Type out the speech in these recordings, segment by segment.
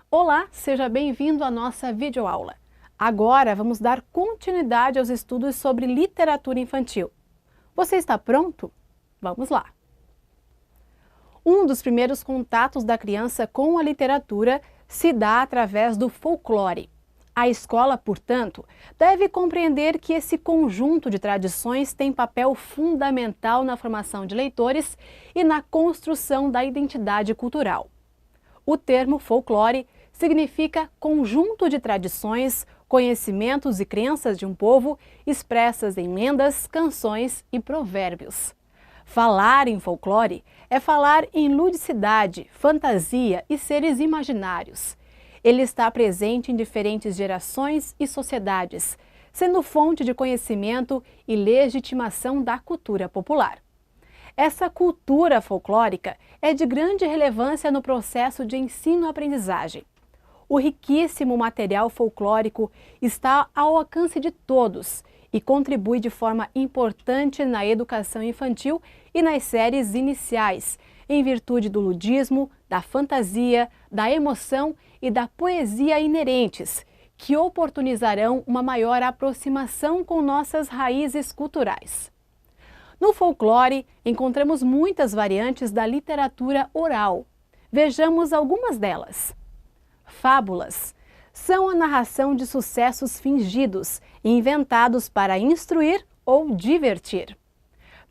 Olá, seja bem-vindo à nossa videoaula. Agora vamos dar continuidade aos estudos sobre literatura infantil. Você está pronto? Vamos lá! Um dos primeiros contatos da criança com a literatura se dá através do folclore. A escola, portanto, deve compreender que esse conjunto de tradições tem papel fundamental na formação de leitores e na construção da identidade cultural. O termo folclore significa conjunto de tradições, conhecimentos e crenças de um povo expressas em lendas, canções e provérbios. Falar em folclore é falar em ludicidade, fantasia e seres imaginários. Ele está presente em diferentes gerações e sociedades, sendo fonte de conhecimento e legitimação da cultura popular. Essa cultura folclórica é de grande relevância no processo de ensino-aprendizagem. O riquíssimo material folclórico está ao alcance de todos e contribui de forma importante na educação infantil e nas séries iniciais, em virtude do ludismo, da fantasia, da emoção e da poesia inerentes, que oportunizarão uma maior aproximação com nossas raízes culturais. No folclore, encontramos muitas variantes da literatura oral. Vejamos algumas delas. Fábulas são a narração de sucessos fingidos, inventados para instruir ou divertir.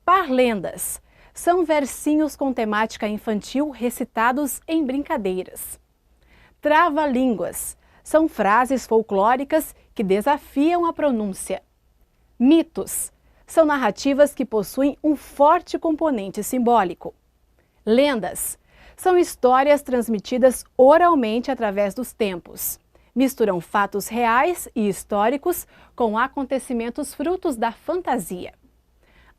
Parlendas são versinhos com temática infantil recitados em brincadeiras. Trava-línguas são frases folclóricas que desafiam a pronúncia. Mitos são narrativas que possuem um forte componente simbólico. Lendas são histórias transmitidas oralmente através dos tempos. Misturam fatos reais e históricos com acontecimentos frutos da fantasia.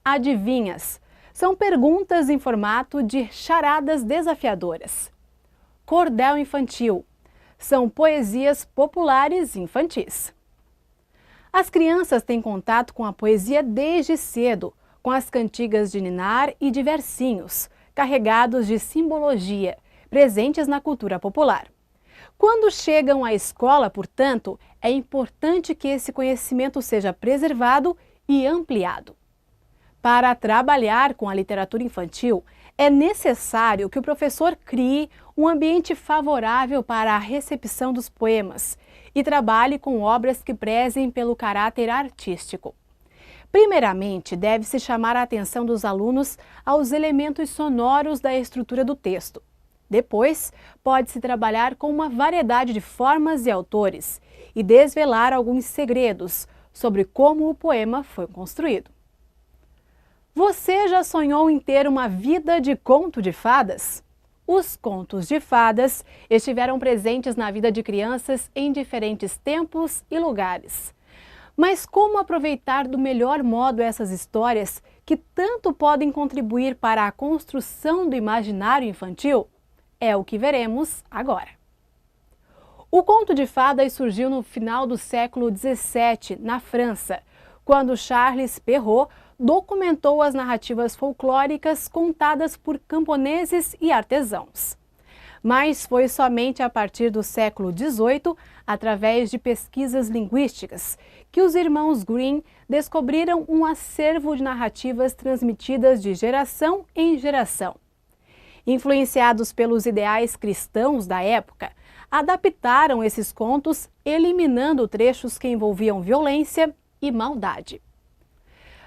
Adivinhas são perguntas em formato de charadas desafiadoras. Cordel infantil são poesias populares infantis. As crianças têm contato com a poesia desde cedo, com as cantigas de ninar e de versinhos, carregados de simbologia, presentes na cultura popular. Quando chegam à escola, portanto, é importante que esse conhecimento seja preservado e ampliado. Para trabalhar com a literatura infantil, é necessário que o professor crie um ambiente favorável para a recepção dos poemas e trabalhe com obras que prezem pelo caráter artístico. Primeiramente, deve-se chamar a atenção dos alunos aos elementos sonoros da estrutura do texto. Depois, pode-se trabalhar com uma variedade de formas e autores e desvelar alguns segredos sobre como o poema foi construído. Você já sonhou em ter uma vida de conto de fadas? Os contos de fadas estiveram presentes na vida de crianças em diferentes tempos e lugares. Mas como aproveitar do melhor modo essas histórias que tanto podem contribuir para a construção do imaginário infantil? É o que veremos agora. O conto de fadas surgiu no final do século XVII, na França, quando Charles Perrault documentou as narrativas folclóricas contadas por camponeses e artesãos. Mas foi somente a partir do século XVIII, através de pesquisas linguísticas, que os irmãos Grimm descobriram um acervo de narrativas transmitidas de geração em geração. Influenciados pelos ideais cristãos da época, adaptaram esses contos, eliminando trechos que envolviam violência e maldade.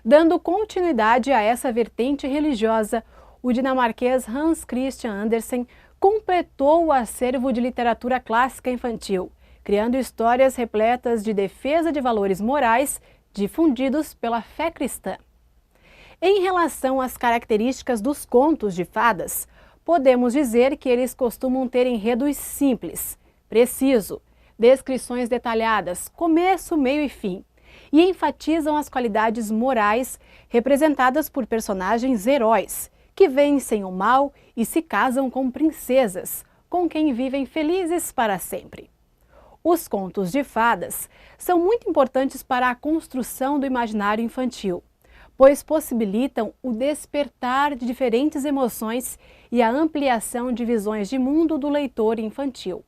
Dando continuidade a essa vertente religiosa, o dinamarquês Hans Christian Andersen completou o acervo de literatura clássica infantil, criando histórias repletas de defesa de valores morais difundidos pela fé cristã. Em relação às características dos contos de fadas, podemos dizer que eles costumam ter enredos simples, preciso, descrições detalhadas, começo, meio e fim, e enfatizam as qualidades morais representadas por personagens heróis, que vencem o mal e se casam com princesas, com quem vivem felizes para sempre. Os contos de fadas são muito importantes para a construção do imaginário infantil, pois possibilitam o despertar de diferentes emoções e a ampliação de visões de mundo do leitor infantil.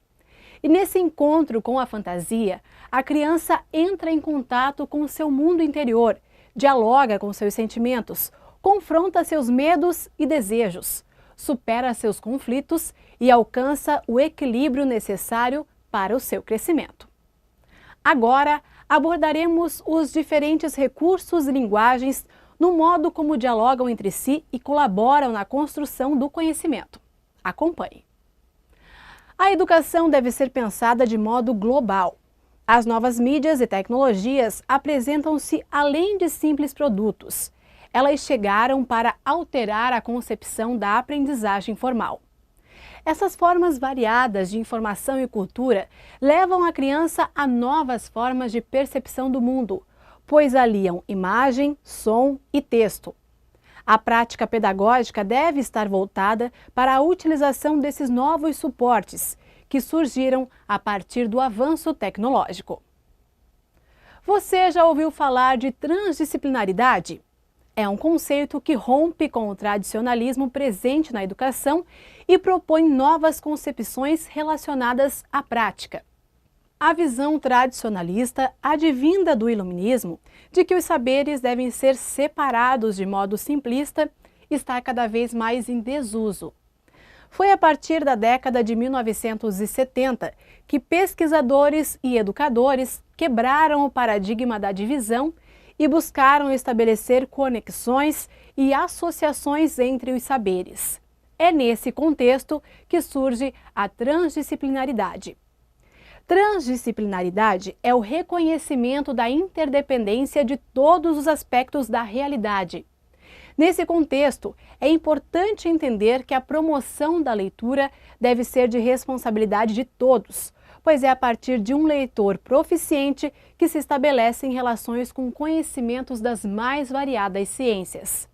E nesse encontro com a fantasia, a criança entra em contato com o seu mundo interior, dialoga com seus sentimentos, confronta seus medos e desejos, supera seus conflitos e alcança o equilíbrio necessário para o seu crescimento. Agora, abordaremos os diferentes recursos e linguagens no modo como dialogam entre si e colaboram na construção do conhecimento. Acompanhe. A educação deve ser pensada de modo global. As novas mídias e tecnologias apresentam-se além de simples produtos. Elas chegaram para alterar a concepção da aprendizagem formal. Essas formas variadas de informação e cultura levam a criança a novas formas de percepção do mundo, pois aliam imagem, som e texto. A prática pedagógica deve estar voltada para a utilização desses novos suportes, que surgiram a partir do avanço tecnológico. Você já ouviu falar de transdisciplinaridade? É um conceito que rompe com o tradicionalismo presente na educação e propõe novas concepções relacionadas à prática. A visão tradicionalista, advinda do iluminismo, de que os saberes devem ser separados de modo simplista, está cada vez mais em desuso. Foi a partir da década de 1970 que pesquisadores e educadores quebraram o paradigma da divisão e buscaram estabelecer conexões e associações entre os saberes. É nesse contexto que surge a transdisciplinaridade. Transdisciplinaridade é o reconhecimento da interdependência de todos os aspectos da realidade. Nesse contexto, é importante entender que a promoção da leitura deve ser de responsabilidade de todos, pois é a partir de um leitor proficiente que se estabelecem relações com conhecimentos das mais variadas ciências.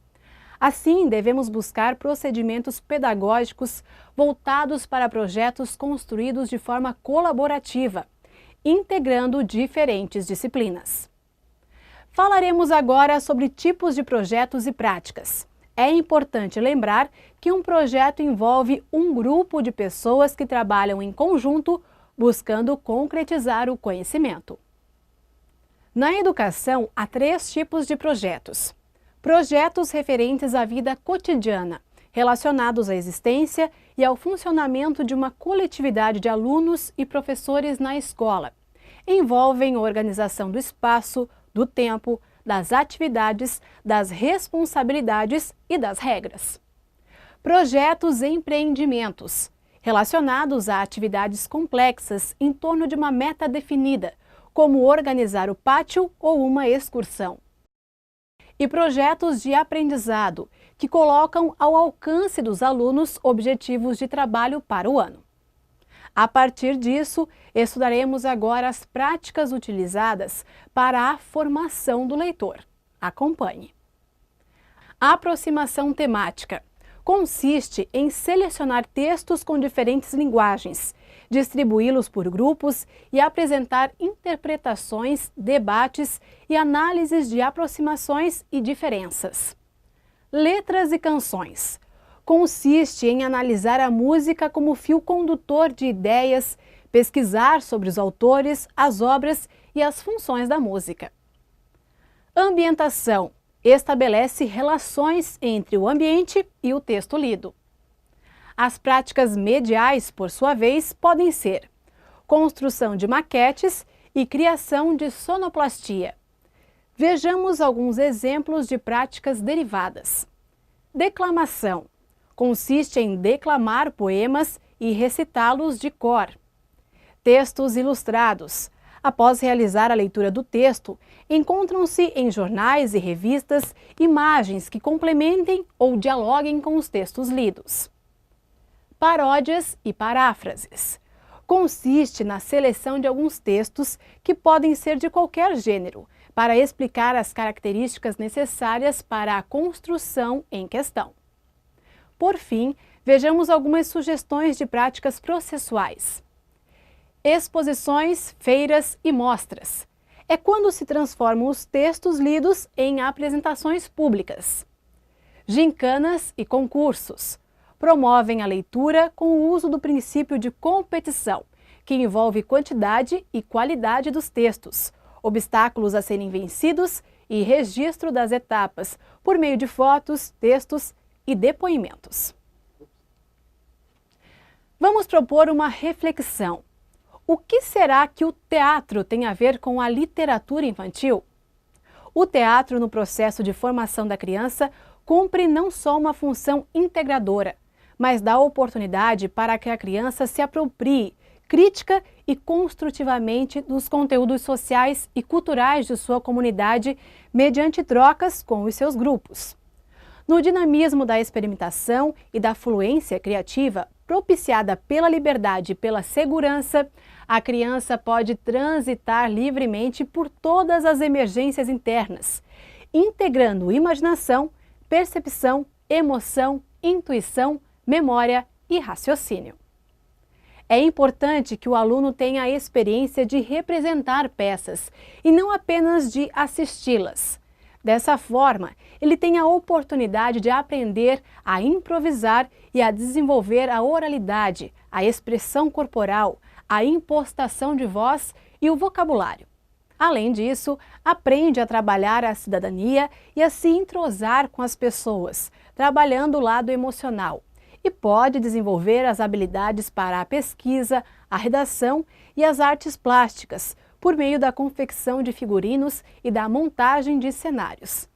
Assim, devemos buscar procedimentos pedagógicos voltados para projetos construídos de forma colaborativa, integrando diferentes disciplinas. Falaremos agora sobre tipos de projetos e práticas. É importante lembrar que um projeto envolve um grupo de pessoas que trabalham em conjunto, buscando concretizar o conhecimento. Na educação, há 3 tipos de projetos. Projetos referentes à vida cotidiana, relacionados à existência e ao funcionamento de uma coletividade de alunos e professores na escola. Envolvem a organização do espaço, do tempo, das atividades, das responsabilidades e das regras. Projetos e empreendimentos, relacionados a atividades complexas em torno de uma meta definida, como organizar o pátio ou uma excursão. E projetos de aprendizado, que colocam ao alcance dos alunos objetivos de trabalho para o ano. A partir disso, estudaremos agora as práticas utilizadas para a formação do leitor. Acompanhe. A aproximação temática consiste em selecionar textos com diferentes linguagens, distribuí-los por grupos e apresentar interpretações, debates e análises de aproximações e diferenças. Letras e canções. Consiste em analisar a música como fio condutor de ideias, pesquisar sobre os autores, as obras e as funções da música. Ambientação. Estabelece relações entre o ambiente e o texto lido. As práticas mediais, por sua vez, podem ser construção de maquetes e criação de sonoplastia. Vejamos alguns exemplos de práticas derivadas. Declamação. Consiste em declamar poemas e recitá-los de cor. Textos ilustrados. Após realizar a leitura do texto, encontram-se em jornais e revistas imagens que complementem ou dialoguem com os textos lidos. Paródias e paráfrases. Consiste na seleção de alguns textos que podem ser de qualquer gênero, para explicar as características necessárias para a construção em questão. Por fim, vejamos algumas sugestões de práticas processuais. Exposições, feiras e mostras. É quando se transformam os textos lidos em apresentações públicas. Gincanas e concursos. Promovem a leitura com o uso do princípio de competição, que envolve quantidade e qualidade dos textos, obstáculos a serem vencidos e registro das etapas, por meio de fotos, textos e depoimentos. Vamos propor uma reflexão. O que será que o teatro tem a ver com a literatura infantil? O teatro, no processo de formação da criança, cumpre não só uma função integradora, mas dá oportunidade para que a criança se aproprie crítica e construtivamente dos conteúdos sociais e culturais de sua comunidade mediante trocas com os seus grupos. No dinamismo da experimentação e da fluência criativa, propiciada pela liberdade e pela segurança, a criança pode transitar livremente por todas as emergências internas, integrando imaginação, percepção, emoção, intuição, memória e raciocínio. É importante que o aluno tenha a experiência de representar peças e não apenas de assisti-las. Dessa forma, ele tem a oportunidade de aprender a improvisar e a desenvolver a oralidade, a expressão corporal, a impostação de voz e o vocabulário. Além disso, aprende a trabalhar a cidadania e a se entrosar com as pessoas, trabalhando o lado emocional, e pode desenvolver as habilidades para a pesquisa, a redação e as artes plásticas, por meio da confecção de figurinos e da montagem de cenários.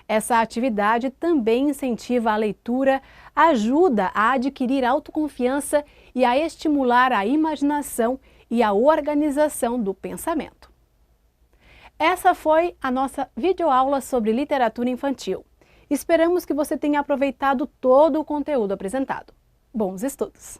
Essa atividade também incentiva a leitura, ajuda a adquirir autoconfiança e a estimular a imaginação e a organização do pensamento. Essa foi a nossa videoaula sobre literatura infantil. Esperamos que você tenha aproveitado todo o conteúdo apresentado. Bons estudos!